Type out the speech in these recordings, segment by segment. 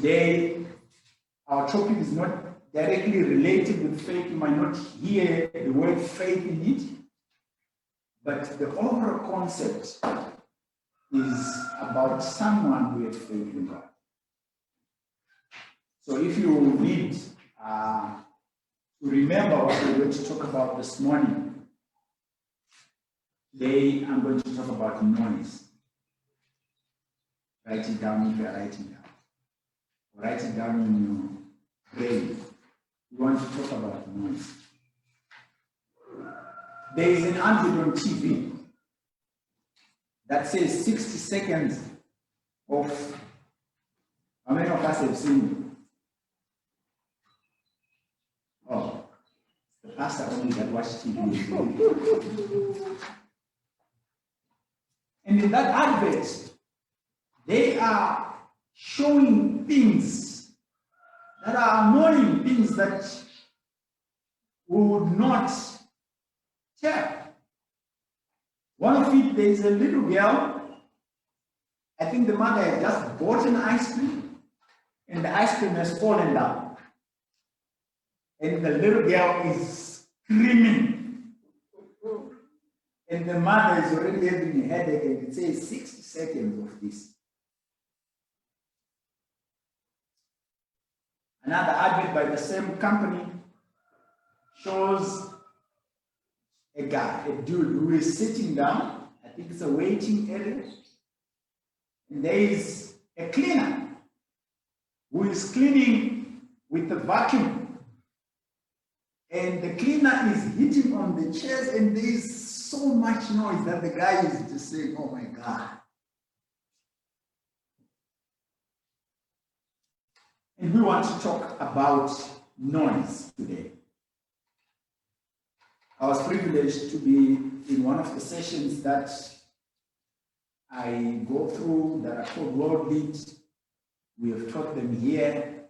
today, our topic is not directly related with faith. You might not hear the word faith in it, but the overall concept is about someone who has faith in God. So if you need to remember what we're going to talk about this morning, today I'm going to talk about noise. Write it down if you're writing down. Write it down in your brain. We want to talk about noise. There is an advert on TV that says 60 seconds of, how many of us have seen it? Oh, the pastor only that watch TV. And in that advert, they are showing things that are annoying, things that we would not tell. One of it, there is a little girl. I think the mother had just bought an ice cream, and the ice cream has fallen down. And the little girl is screaming. And the mother is already having a headache, and it says 60 seconds of this. Another advert by the same company shows a guy, a dude who is sitting down. I think it's a waiting area. And there is a cleaner who is cleaning with the vacuum. And the cleaner is hitting on the chairs, and there is so much noise that the guy is just saying, oh my God. And we want to talk about noise today. I was privileged to be in one of the sessions that I go through that are called World Lead. We have taught them here,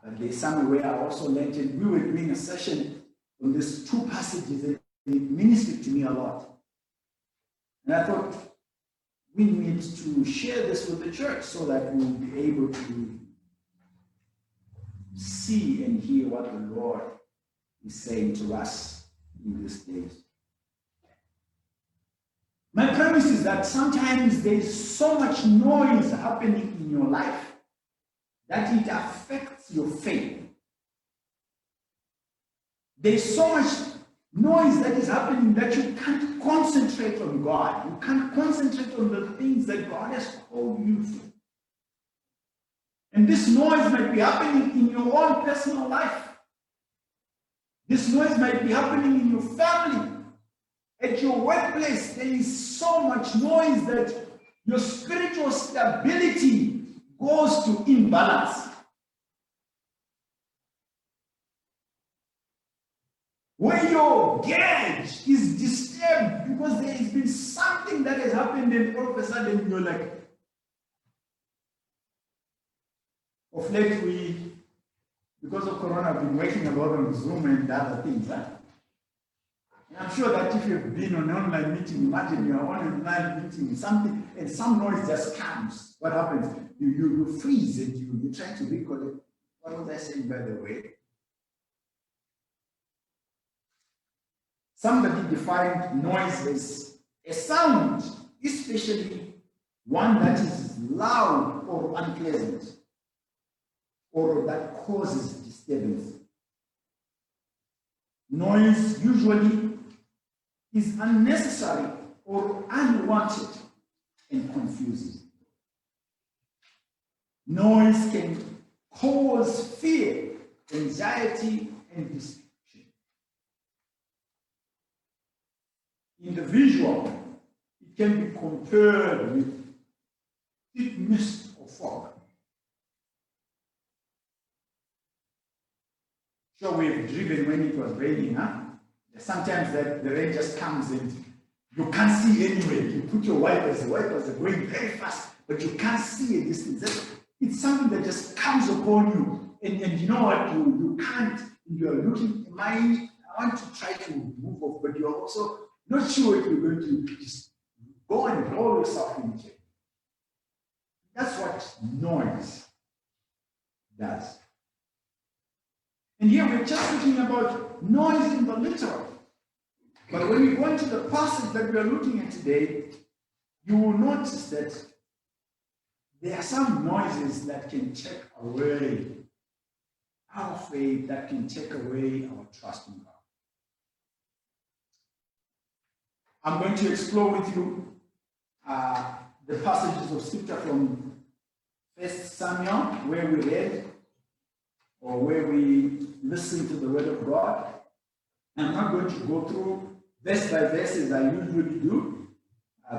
but there's somewhere I also learned, and we were doing a session on these two passages, and it ministered to me a lot. And I thought we need to share this with the church so that we'll be able to see and hear what the Lord is saying to us in these days. My premise is that sometimes there's so much noise happening in your life that it affects your faith. There's so much noise that is happening that you can't concentrate on God. You can't concentrate on the things that God has called you to. And this noise might be happening in your own personal life. This noise might be happening in your family. At your workplace, there is so much noise that your spiritual stability goes to imbalance. When your gauge is disturbed because there has been something that has happened, and all of a sudden you're like, of late, because of Corona, I've been working a lot on Zoom and other things. Huh? And I'm sure that if you've been on an online meeting, imagine you're on an online meeting, something, and some noise just comes. What happens? You freeze and you're trying to recall it. What was I saying, by the way? Somebody defined noise as a sound, especially one that is loud or unpleasant, or that causes disturbance. Noise usually is unnecessary or unwanted and confusing. Noise can cause fear, anxiety, and distraction. In the visual, it can be compared with thick mist or fog. Sure, we've driven when it was raining, huh? Sometimes the rain just comes and you can't see anywhere. You put your wipers, the wipers are going very fast, but you can't see a distance. It's something that just comes upon you, and you know what, you can't, you're looking, I want to try to move off, but you're also not sure if you're going to just go and roll yourself into it. That's what noise does. And here we're just looking about noise in the literal. But when we go into the passage that we are looking at today, you will notice that there are some noises that can take away our faith, that can take away our trust in God. I'm going to explore with you the passages of scripture from 1 Samuel, where we read or where we listen to the word of God. I'm not going to go through verse by verse as I usually do,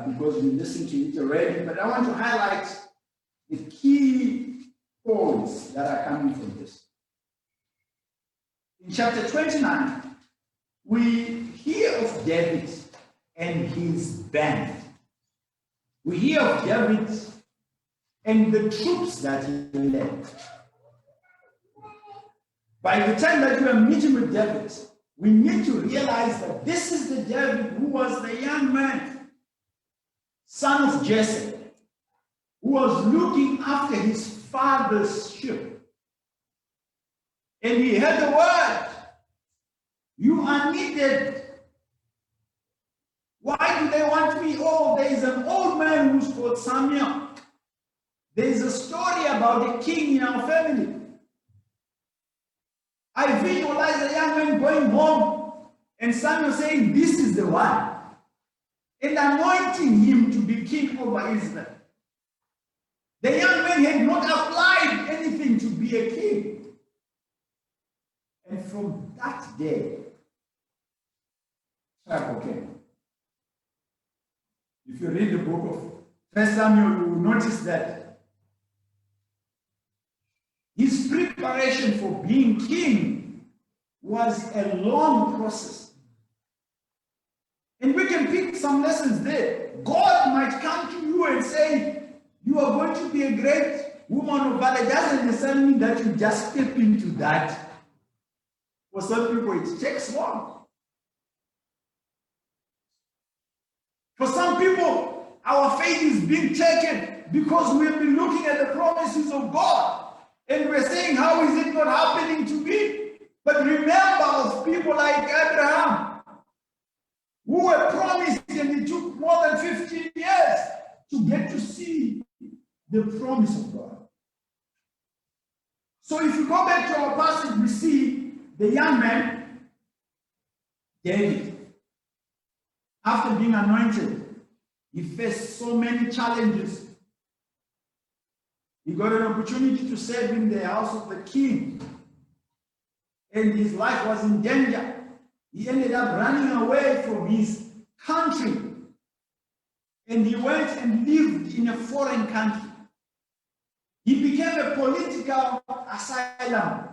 because we listen to it already, but I want to highlight the key points that are coming from this. In chapter 29, we hear of David and his band. We hear of David and the troops that he led. By the time that we are meeting with David, we need to realize that this is the David who was the young man, son of Jesse, who was looking after his father's sheep. And he heard the word, "You are needed." Why do they want me? Oh, there is an old man who's called Samuel. There is a story about a king in our family. I visualize a young man going home and Samuel saying, "This is the one," and anointing him to be king over Israel. The young man had not applied anything to be a king. And from that day, trouble came. If you read the book of 1 Samuel, you will notice that his preparation for being king was a long process. And we can pick some lessons there. God might come to you and say, "You are going to be a great woman of valor." It doesn't necessarily mean that you just step into that. For some people, it takes long. For some people, our faith is being taken because we've been looking at the promises of God and we're saying, "How is it not happening to me?" But remember of people like Abraham, who were promised, and it took more than 15 years to get to see the promise of God. So if you go back to our passage, we see the young man, David, after being anointed, he faced so many challenges. He got an opportunity to serve in the house of the king, and his life was in danger. He ended up running away from his country, and he went and lived in a foreign country. He became a political asylum,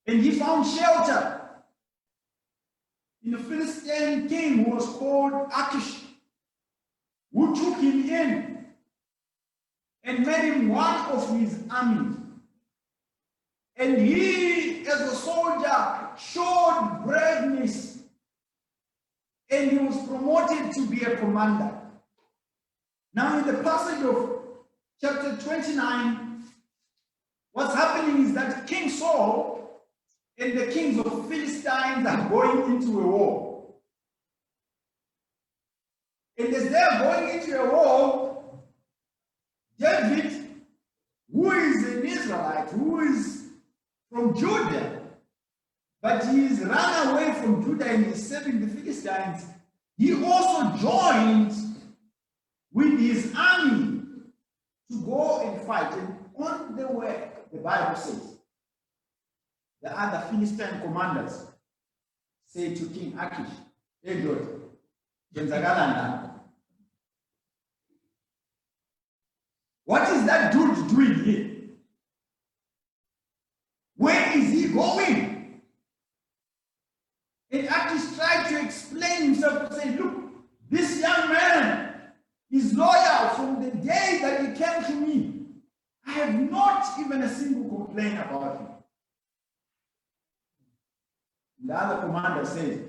and he found shelter in a Philistine king who was called Achish, who took him in and made him one of his armies. And he, as a soldier, showed braveness, and he was promoted to be a commander. Now, in the passage of chapter 29, what's happening is that King Saul and the kings of Philistines are going into a war. And as they're going into a war, David, who is an Israelite, who is from Judah, but he is run away from Judah and is serving the Philistines, he also joined with his army to go and fight. And on the way, the Bible says, the other Philistine commanders say to King Achish, "Hey, God, what is that dude doing here? Where is he going?" And Achish tried to explain himself to say, "Look, this young man is loyal from the day that he came to me. I have not even a single complaint about him." The other commander says,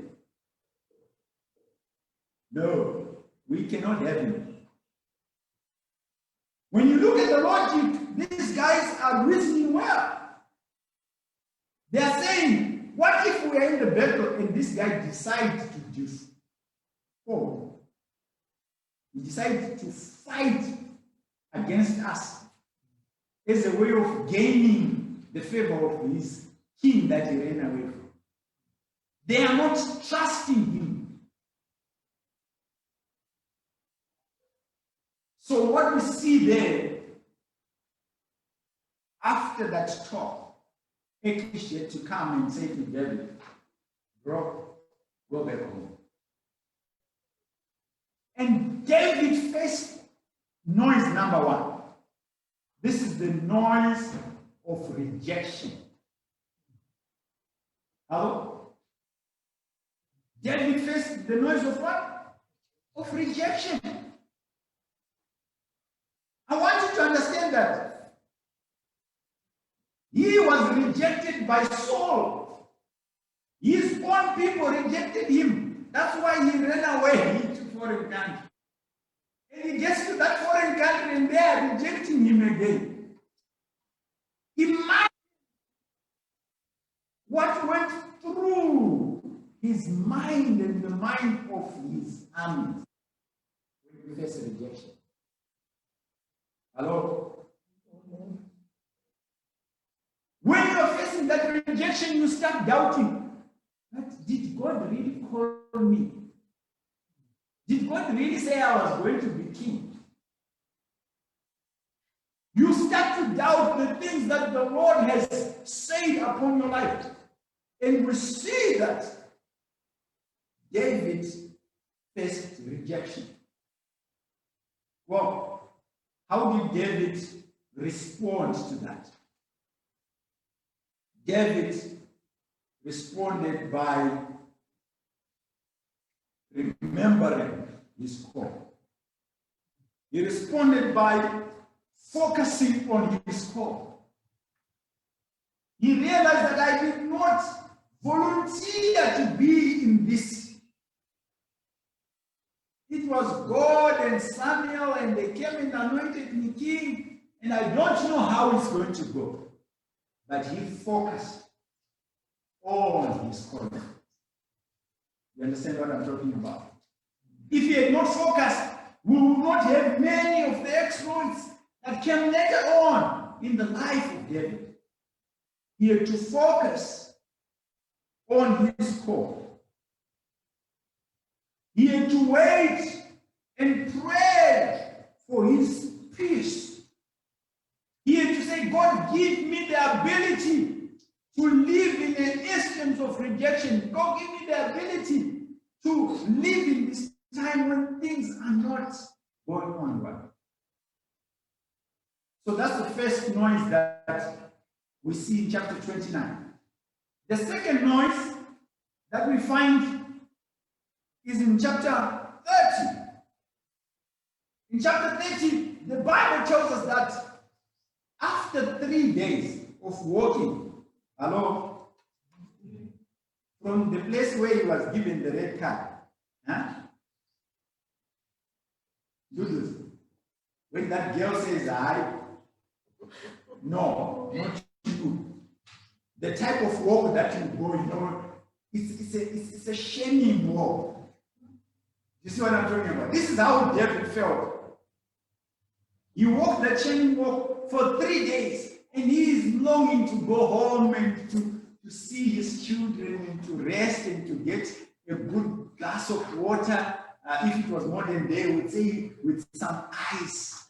"No, we cannot have him. When you look at the logic, these guys are reasoning well. They are saying, what if we are in the battle and this guy decides to just fall? He decides to fight against us as a way of gaining the favor of his king that he ran away from. They are not trusting him. So what we see there, after that talk, Achish had to come and say to David, bro, go back home. And David faced noise number one. This is the noise of rejection. Hello? David faced the noise of what? Of rejection. I want you to understand that he was rejected by Saul. His own people rejected him. That's why he ran away to foreign country. And he gets to that foreign country and they are rejecting him again. Imagine what went through his mind and the mind of his armies when he faced rejection. Hello? When you're facing that rejection, you start doubting. But did God really call me? Did God really say I was going to be king? You start to doubt the things that the Lord has said upon your life. And we see that David faced rejection. Well, how did David respond to that? David responded by remembering his call. He responded by focusing on his call. He realized that I did not volunteer to be in this. It was God and Samuel, and they came and anointed me king, and I don't know how it's going to go. But he focused on his calling. You understand what I'm talking about? If he had not focused, we would not have many of the exploits that came later on in the life of David. He had to focus on his call. He had to wait and pray for his peace. He had to say, God, give me the ability to live in an instance of rejection. God, give me the ability to live in this time when things are not going on well. So that's the first noise that we see in chapter 29. The second noise that we find is in chapter 30. In chapter 30, the Bible tells us that after 3 days of walking, from the place where he was given the red card, when that girl says, no, not you. The type of walk that you go, it's a shaming walk. You see what I'm talking about? This is how David felt. He walked that shaming walk for 3 days, and he is longing to go home and to see his children and to rest and to get a good glass of water. If it was modern day, we would say with some ice.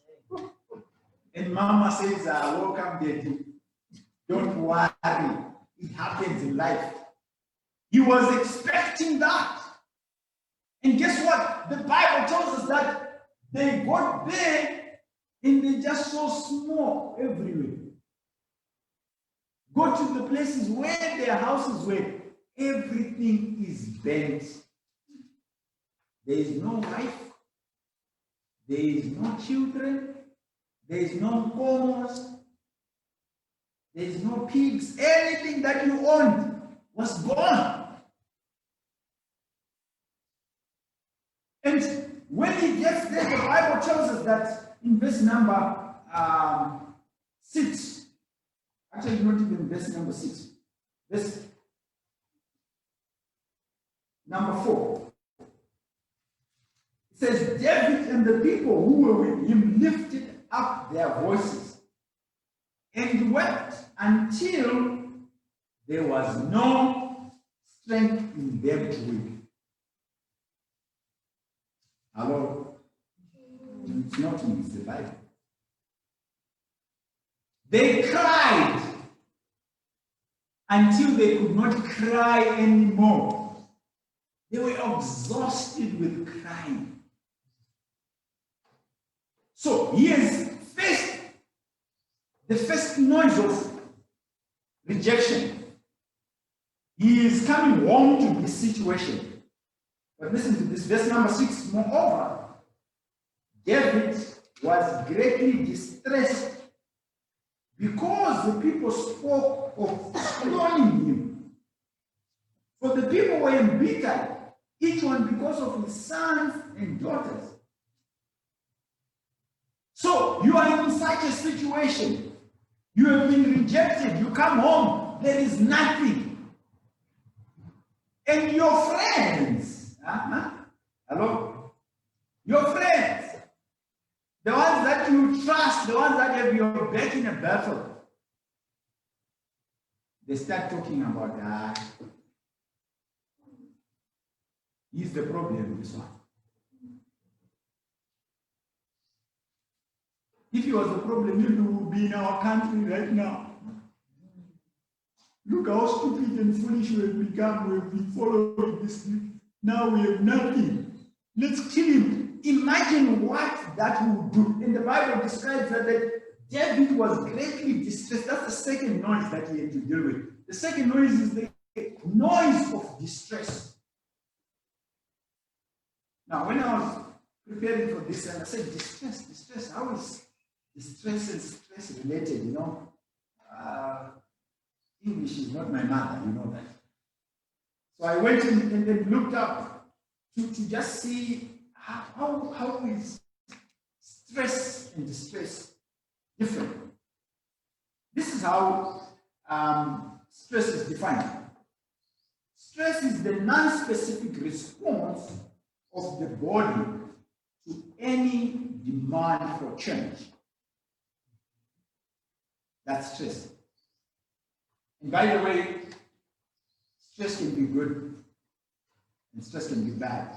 And Mama says, welcome, Daddy. Don't worry. It happens in life. He was expecting that. And guess what? The Bible tells us that they got there and they just saw smoke everywhere. Go to the places where their houses were. Everything is burnt. There is no wife. There is no children. There is no corners. There is no pigs. Anything that you owned was gone. And when he gets there, the Bible tells us that in verse number 6, actually not even verse number 6, verse number 4. It says, David and the people who were with him lifted up their voices and wept until there was no strength in them to weep. Hello? It's not me, it's the Bible. They cried until they could not cry anymore. They were exhausted with crying. So here's the first noise of rejection. He is coming home to this situation. But listen to this, verse number 6. Moreover, David was greatly distressed because the people spoke of stoning him. For the people were embittered, each one because of his sons and daughters. So you are in such a situation. You have been rejected. You come home, there is nothing. And your friends, hello? Your friends, the ones that you trust, the ones that have your back in a battle, they start talking about he's the problem, this one. If he was the problem, you would be in our country right now. Look how stupid and foolish we have become. We have been following this. Now we have nothing. Let's kill him. Imagine what that would do. And the Bible describes that David was greatly distressed. That's the second noise that he had to deal with. The second noise is the noise of distress. Now, when I was preparing for this, and I said, distress, how is distress and stress related? You know, English is not my mother, you know that. So I went in and then looked up to just see how is stress and distress different. This is how stress is defined. Stress is the non-specific response of the body to any demand for change. That's stress. And by the way, stress can be good and stress can be bad.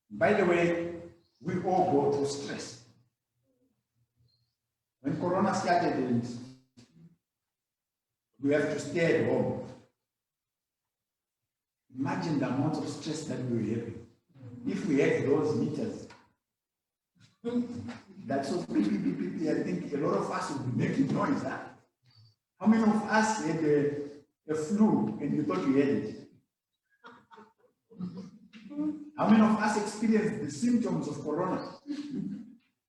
By the way, we all go through stress. When Corona started and we have to stay at home, imagine the amount of stress that we were having. If we had those meters, that's so beep, I think a lot of us would be making noise. Huh? How many of us had a flu and you thought we had it? How many of us experienced the symptoms of Corona?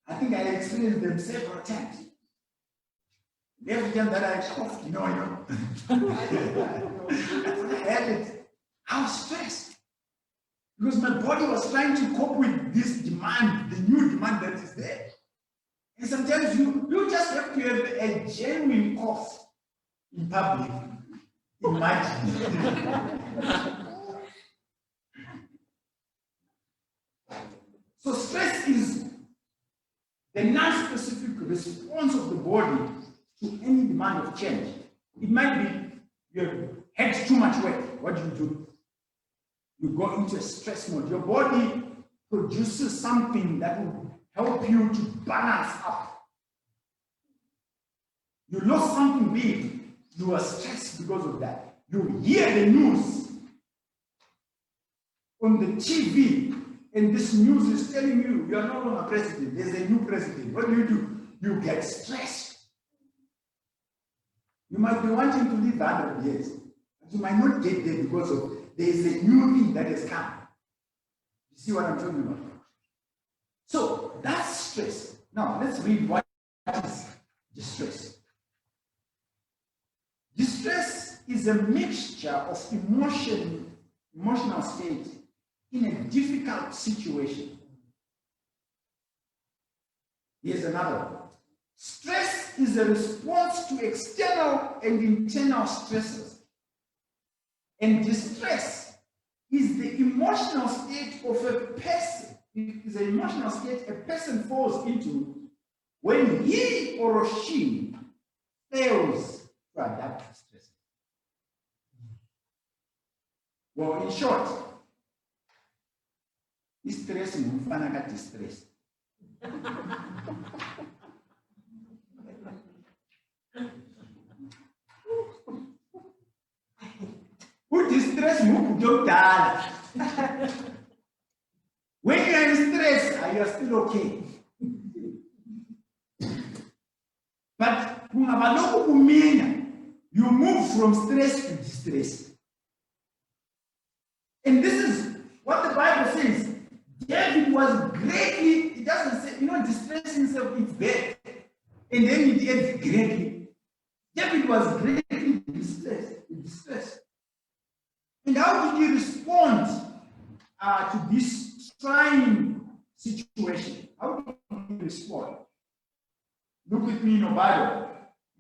I think I experienced them several times. Every time that I coughed, you know, I had it. I was stressed because my body was trying to cope with this demand, the new demand that is there. And sometimes you just have to have a genuine cough in public. Imagine. So stress is the non-specific response of the body to any demand of change. It might be you have had too much work. What do? You go into a stress mode. Your body produces something that will help you to balance up. You lost something big. You are stressed because of that. You hear the news on the TV, and this news is telling you you are no longer president. There's a new president. What do? You get stressed. You might be wanting to live 100 years, but you might not get there because of there is a new thing that has come. You see what I'm talking about? So that's stress. Now let's read what is distress. Distress is a mixture of emotional state in a difficult situation. Here's another one. Stress is a response to external and internal stresses. And distress is the emotional state of a person. It is an emotional state a person falls into when he or she fails to adapt to stress. Well, in short, stress is not distress. Who distress you don't die. When you are in stress, you are still okay. But you move from stress to distress. And this is what the Bible says. David was greatly, it doesn't say, distress himself, it's bad. And then it ends greatly. David was greatly distressed. And how did he respond to this trying situation? How did he respond? Look with me in your Bible,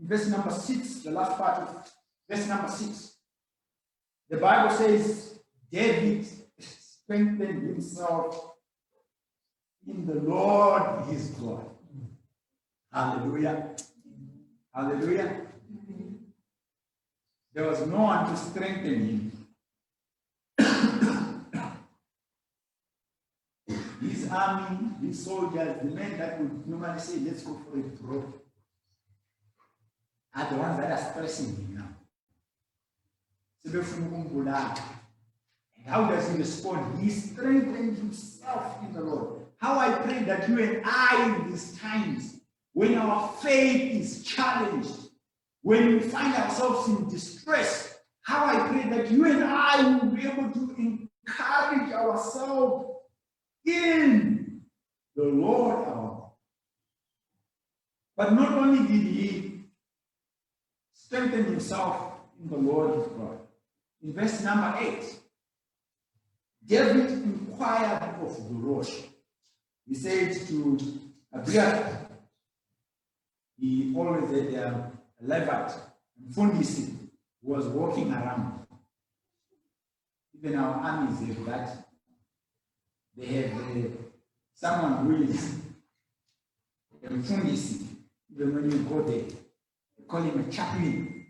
in verse number 6, the last part of verse number 6. The Bible says, David strengthened himself in the Lord his God. Hallelujah. Hallelujah. There was no one to strengthen him. His army, his soldiers, the men that would normally say, let's go for a draw, are the ones that are stressing him now. And how does he respond? He strengthened himself in the Lord. How I pray that you and I in these times, when our faith is challenged, when we find ourselves in distress, how I pray that you and I will be able to encourage ourselves in the Lord our God. But not only did he strengthen himself in the Lord his God. In verse number 8, David inquired of the Lord. He said to Abiathar, he always had a Levite, Fundisi, who was walking around. Even our armies have that. They have someone who is a Fundisi. Even when you go there, they call him a chaplain.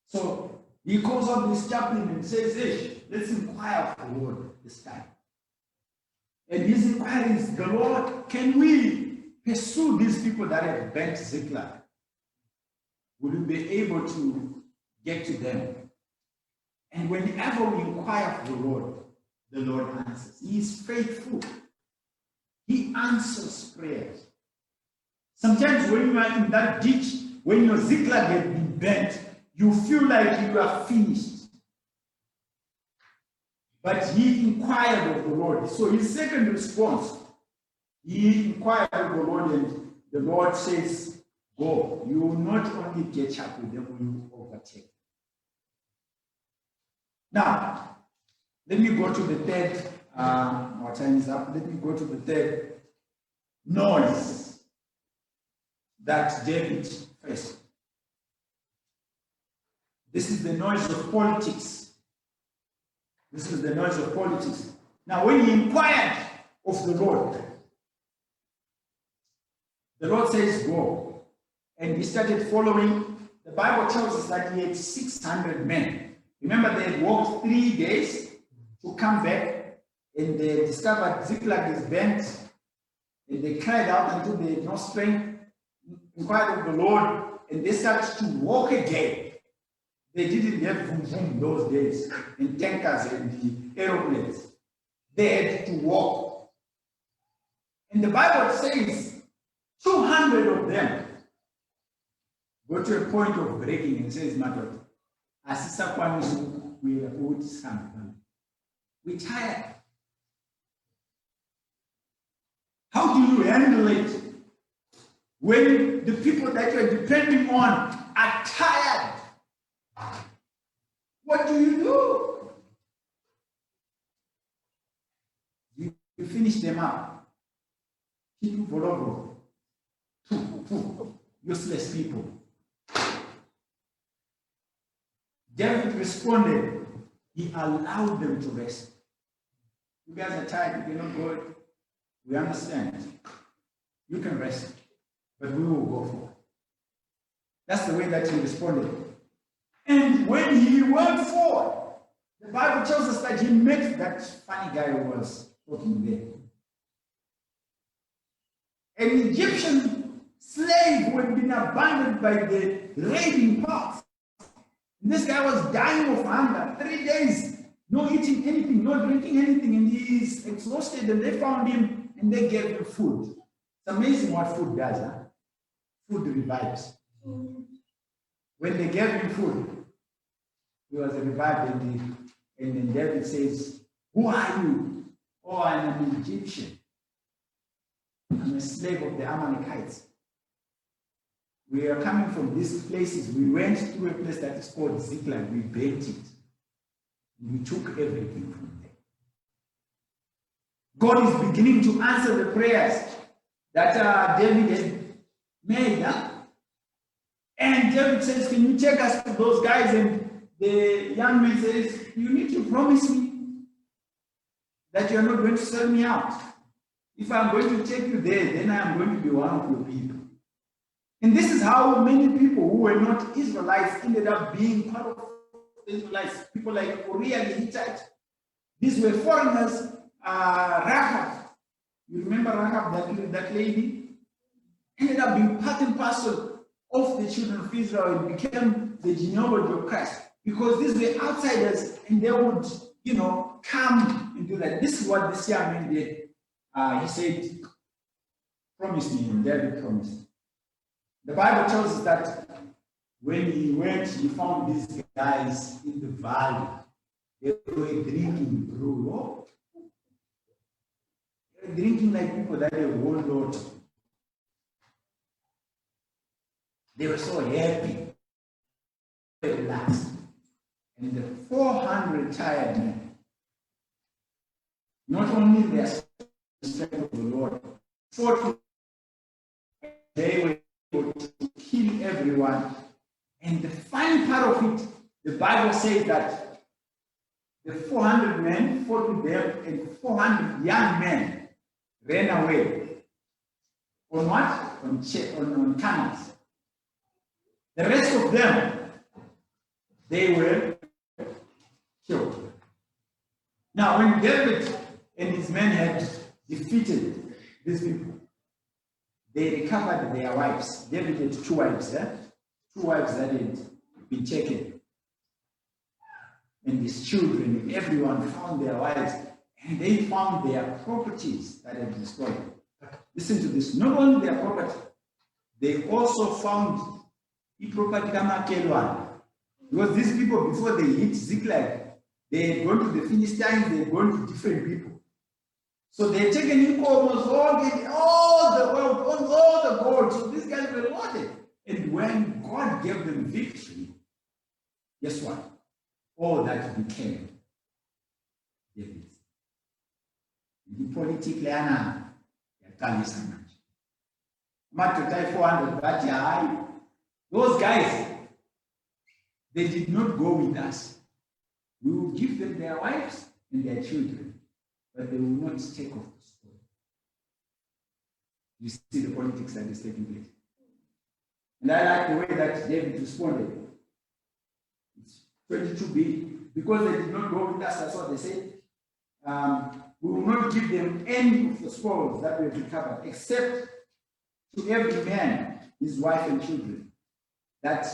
So he calls up this chaplain and says, hey, let's inquire of the Lord this time. And his inquiry is, the Lord, can we pursue these people that have bent Ziklag? Will we be able to get to them? And whenever we inquire of the Lord answers. He is faithful. He answers prayers. Sometimes when you are in that ditch, when your Ziklag has been bent, you feel like you are finished. But he inquired of the Lord. So his second response, he inquired of the Lord, and the Lord says, go. You will not only catch up with them, you will overtake. Now, let me go to the third, our time is up. Let me go to the third noise that David faced. This is the noise of politics. This is the noise of politics. Now, when he inquired of the Lord says, go. And he started following. The Bible tells us that he had 600 men. Remember, they had walked 3 days to come back, and they discovered Ziklag is bent, and they cried out until they had no strength, inquired of the Lord, and they started to walk again. They didn't have boom boom those days, and tankers and the aeroplanes. They had to walk. And the Bible says 200 of them got to a point of breaking and says, Madam, we're tired. How do you handle it when the people that you're depending on are tired? What do? You finish them up. Useless people. David responded, he allowed them to rest. You guys are tired, you cannot go. We understand. You can rest, but we will go forward. That's the way that he responded. And when he went forward, the Bible tells us that he met that funny guy who was talking there. An Egyptian slave who had been abandoned by the raiding parts. This guy was dying of hunger, 3 days, no eating anything, no drinking anything, and he's exhausted, and they found him and they gave him food. It's amazing what food does, huh? Food revives. When they gave him food, he was revived, and then David says, "Who are you?" "Oh, I'm an Egyptian. I'm a slave of the Amalekites. We are coming from these places. We went to a place that is called Ziklag. We burnt it. We took everything from there." God is beginning to answer the prayers that David had made. Huh? And David says, "Can you take us to those guys?" And the young man says, "You need to promise me that you are not going to sell me out. If I'm going to take you there, then I'm going to be one of your people." And this is how many people who were not Israelites ended up being part of the Israelites. People like Uriah the Hittite. These were foreigners. Rahab, you remember Rahab, that lady? Ended up being part and parcel of the children of Israel and became the genealogy of Christ. Because these were outsiders and they would, come and do that. This is what this young man did. He said, "Promise me," and David promised. The Bible tells us that when he went, he found these guys in the valley. They were drinking brew. Oh. They were drinking like people that have won lotto. They were so happy. They relaxed. And the 400 tired men, not only their strength of the Lord, fought. They were to kill everyone. And the funny part of it, the Bible says that the 400 men fought with them and 400 young men ran away. On what? On camels. The rest of them, they were killed. Now, when David and his men had defeated these people, they recovered their wives. David had 2 wives, two wives that had been taken. And his children and everyone found their wives, and they found their properties that had been stolen. But listen to this, not only their property, they also found the property Kamakelwan. Because these people, before they hit Ziklag, they had gone to the Philistines, they had gone to different people. So they had taken in almost all the wealth, all the gold. So these guys were loaded. And when God gave them victory, guess what? All that became David's. The politically, Matutai 400, but those guys, they did not go with us. We will give them their wives and their children, but they will not take off the spoil. You see the politics that is taking place. And I like the way that David responded. It's 22b. Because they did not go with us, that's what they said. We will not give them any of the spoils that we have recovered, except to every man, his wife and children, that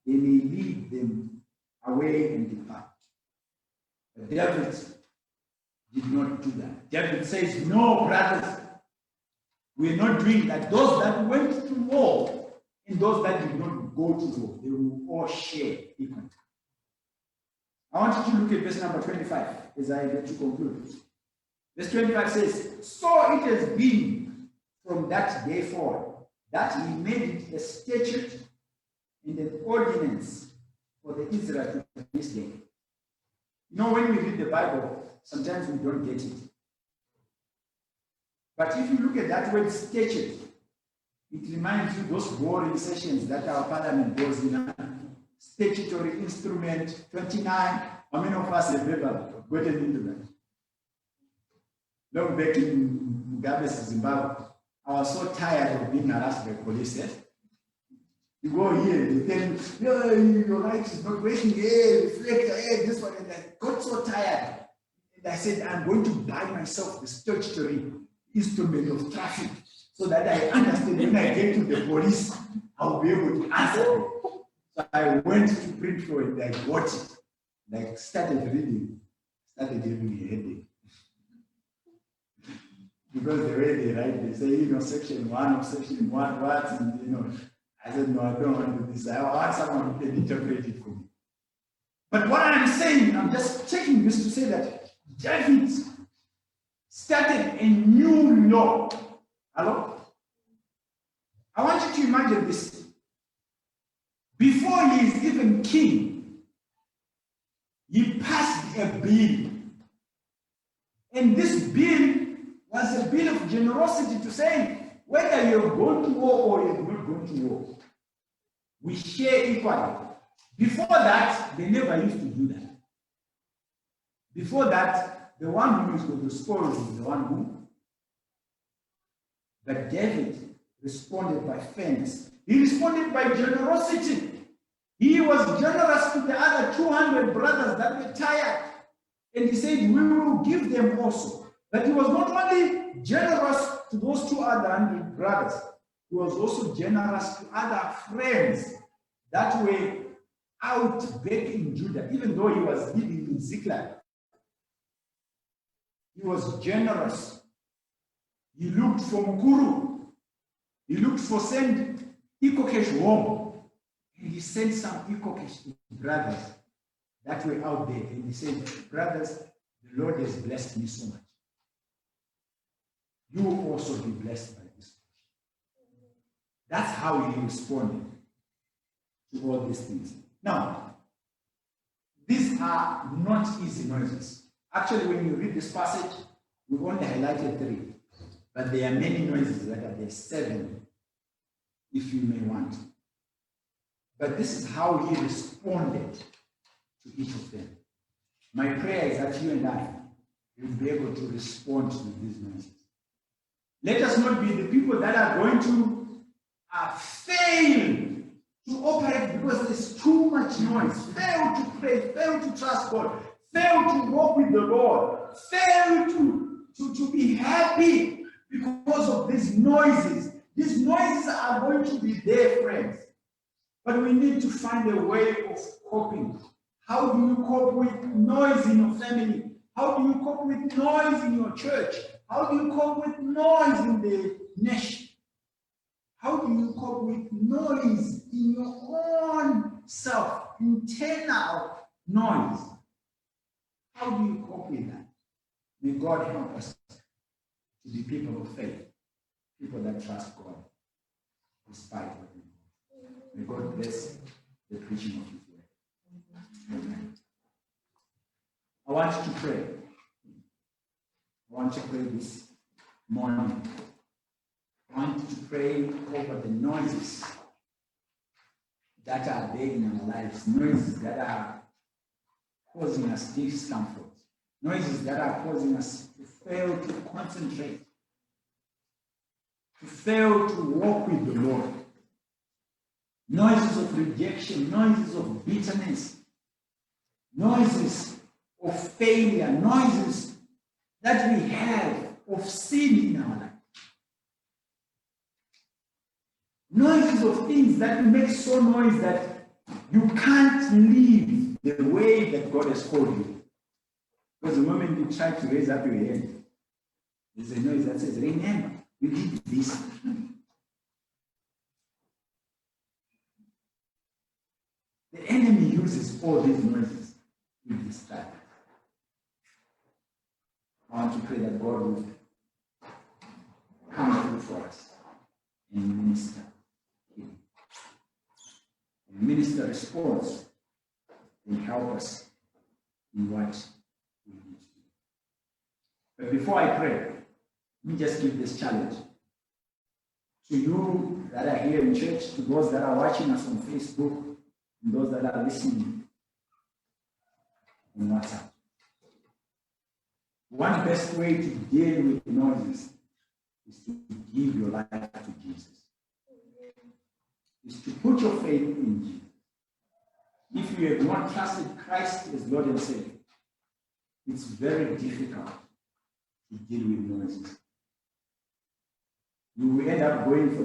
they may lead them away and depart. But David did not do that. David says, "No, brothers, we're not doing that. Those that went to war and those that did not go to war, they will all share equally." I want you to look at verse number 25 as I get to conclude. Verse 25 says, "So it has been from that day forward that he made it a statute and an ordinance for the Israel to this day." You know, when we read the Bible, sometimes we don't get it. But if you look at that word statute, it reminds you those boring sessions that our parliament goes in. Statutory instrument 29. How many of us have ever gotten into that? Long back in Mugabe's Zimbabwe, I was so tired of being harassed by police. You go here, they tell you, no, your light is not working, reflector, this one, and I got so tired. And I said, I'm going to buy myself the statutory instrument of traffic so that I understand when I get to the police, I'll be able to answer them. So I went to print for it, I got it. Like started reading, started giving me a headache. Because the way they write, they say, section 1 of section 1, what, and I said, no, I don't want to do this. I want someone who can interpret it for me. But what I'm saying, I'm just taking this to say that David started a new law. Hello? I want you to imagine this. Before he is even king, he passed a bill. And this bill was a bill of generosity to say, whether you're going to war or you're not going to war, we share equally. Before that, they never used to do that. Before that, the one who is going to spoil is the one who. But David responded by fairness. He responded by generosity. He was generous to the other 200 brothers that were tired. And he said, we will give them also. But he was not only generous to those 200 brothers, he was also generous to other friends that were out back in Judah, even though he was living in Ziklag. He was generous. He looked for Mukuru. He looked for send Ikokesh home. And he sent some Ikokesh brothers that were out there. And he said, brothers, the Lord has blessed me so much. You will also be blessed by this. That's how he responded to all these things. Now, these are not easy noises. Actually, when you read this passage, we've only highlighted 3. But there are many noises that are there, 7, if you may want. But this is how he responded to each of them. My prayer is that you and I will be able to respond to these noises. Let us not be the people that are going to fail to operate because there's too much noise. Fail to pray, fail to trust God, fail to walk with the Lord, fail to be happy because of these noises. These noises are going to be there, friends. But we need to find a way of coping. How do you cope with noise in your family? How do you cope with noise in your church? How do you cope with noise in the nation? How do you cope with noise in your own self, internal noise? How do you cope with that? May God help us to be people of faith, people that trust God despite what we do. May God bless the preaching of His word. Amen. I want you to pray. I want you to pray this morning. I want you to pray over the noises that are there in our lives, noises that are causing us discomfort, noises that are causing us to fail to concentrate, to fail to walk with the Lord. Noises of rejection, noises of bitterness, noises of failure, noises that we have of sin in our life. Noises of things that make so noise that you can't live the way that God has called you. Because the moment you try to raise up your hand, there's a noise that says, remember, you did this. The enemy uses all these noises in this time. I want to pray that God will come through for us and minister. And minister response and help us in what we need to do. But before I pray, Let me just give this challenge to you that are here in church, to those that are watching us on Facebook, and those that are listening on WhatsApp. One best way to deal with noises is to give your life to Jesus. Is to put your faith in Jesus. If you have not trusted Christ as Lord and Savior, it's very difficult to deal with noises. You will end up going for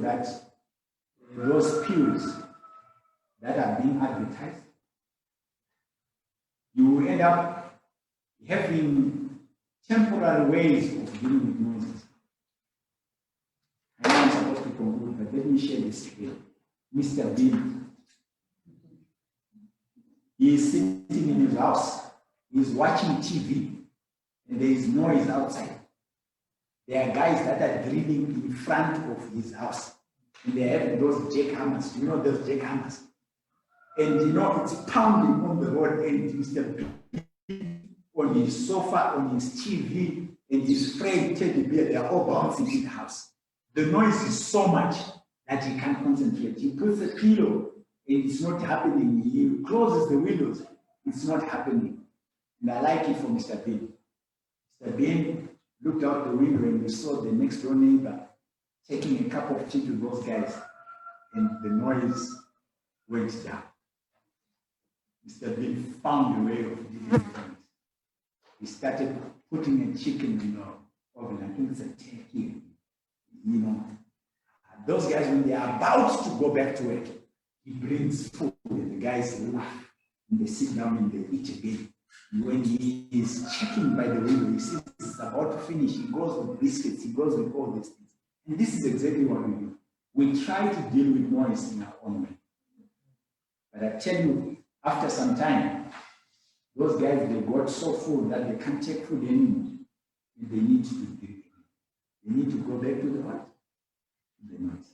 those pews that are being advertised. You will end up having temporary ways of dealing with noises. I know I'm supposed to conclude, but let me share this here. Mr. Bill. He is sitting in his house. He is watching TV, and there is noise outside. There are guys that are drilling in front of his house, and they have those jackhammers. You know those jackhammers? And you know it's pounding on the road, and Mr. Bill on his sofa, on his TV, and his friend Teddy Bear, they are all bouncing in the house. The noise is so much that he can't concentrate. He puts a pillow, and it's not happening. He closes the windows, it's not happening. And I like it for Mr. Bean. Mr. Bean looked out the window and we saw the next door neighbor taking a cup of tea to those guys, and the noise went down. Mr. Bean found a way of dealing with it. He started putting a chicken in the oven. I think it's a turkey. You know, those guys, when they are about to go back to work, he brings food and the guys laugh and they sit down and they eat again. When he is checking by the window, he sees it's about to finish, he goes with biscuits, he goes with all these things. And this is exactly what we do. We try to deal with noise in our own way. But I tell you, after some time, those guys, they got so full that they can't take food anymore. And they need to deal with it. They need to go back to the what? The noise.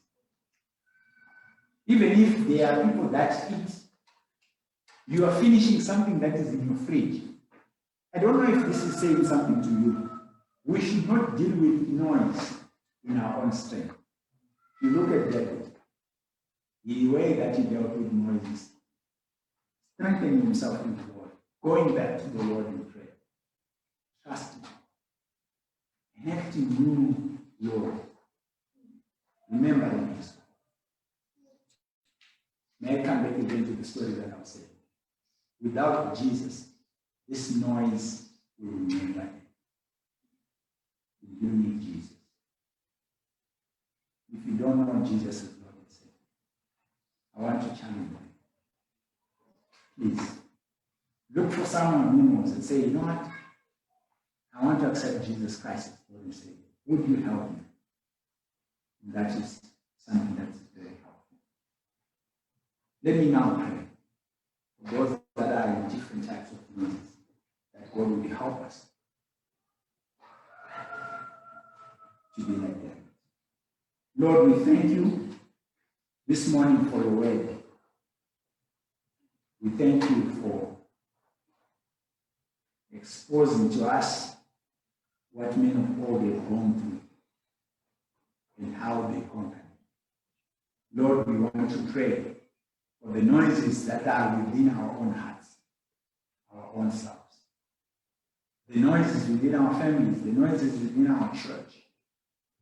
Even if there are people that eat, you are finishing something that is in your fridge. I don't know if this is saying something to you. We should not deal with noise in our own strength. You look at David, the way that he dealt with noises, strengthening himself in the Lord, going back to the Lord in prayer, trusting, enacting new Lord, remembering his. May I come back again to the story that I was saying. Without Jesus, this noise will remain like it. You need Jesus. If you don't know Jesus as Lord and Savior, I want to challenge you. Please, look for someone who knows and say, you know what? I want to accept Jesus Christ as Lord and Savior. Would you help me? And that is something that is very helpful. Let me now pray for those that are in different types of noises, that God will help us to be like that. Lord, we thank you this morning for your word. We thank you for exposing to us what men of old have gone through and how they conquered. Lord, we want to pray for the noises that are within our own hearts, our own selves. The noises within our families, the noises within our church,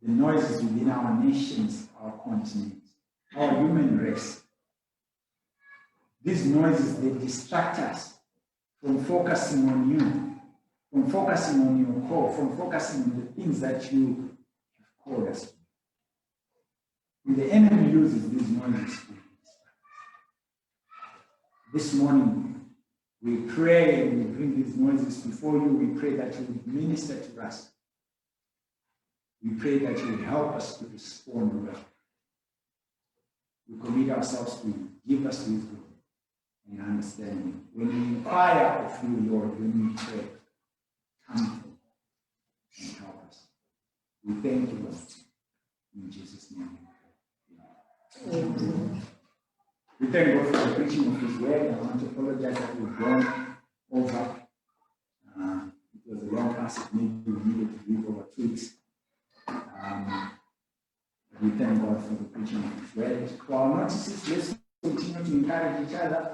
the noises within our nations, our continent, our human race. These noises, they distract us from focusing on you, from focusing on your call, from focusing on the things that you have called us to. And the enemy uses these noises to distract us. This morning, we pray and we bring these noises before you. We pray that you would minister to us. We pray that you would help us to respond well. We commit ourselves to you. Give us wisdom and understanding. When we inquire of you, Lord, when we pray, come and help us. We thank you, Lord. In Jesus' name we pray. Amen. We thank God for the preaching of his word. I want to apologize that we've gone over. It was a long passage. Maybe we needed to read over 2 weeks. We thank God for the preaching of His word. For our notices, let's continue to encourage each other.